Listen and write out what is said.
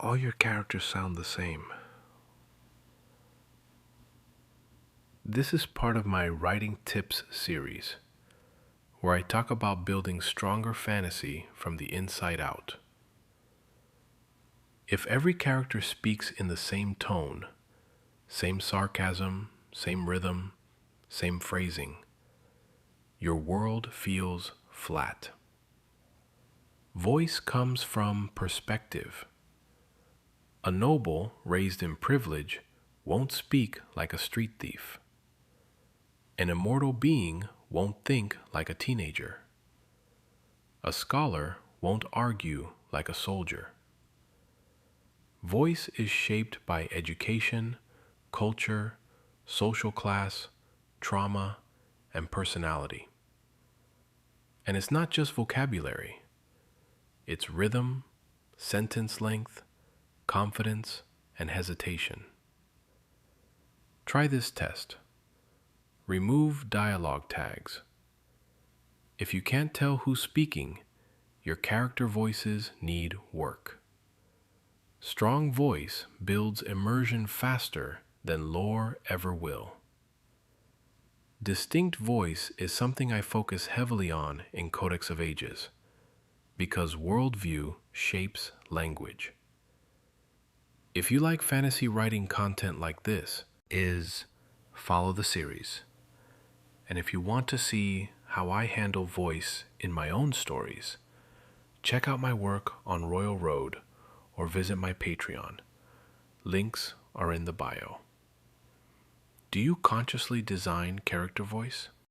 all your characters sound the same. This is part of my Writing Tips series, where I talk about building stronger fantasy from the inside out. If every character speaks in the same tone, same sarcasm, same rhythm, same phrasing, your world feels flat. Voice comes from perspective. A noble raised in privilege won't speak like a street thief. An immortal being won't think like a teenager. A scholar won't argue like a soldier. Voice is shaped by education, culture, social class, trauma, and personality. And it's not just vocabulary, it's rhythm, sentence length, confidence, and hesitation. Try this test. Remove dialogue tags. If you can't tell who's speaking, your character voices need work. Strong voice builds immersion faster than lore ever will. Distinct voice is something I focus heavily on in Codex of Ages, because worldview shapes language. If you like fantasy writing content like this, follow the series. And if you want to see how I handle voice in my own stories, check out my work on Royal Road or visit my Patreon. Links are in the bio. Do you consciously design character voice?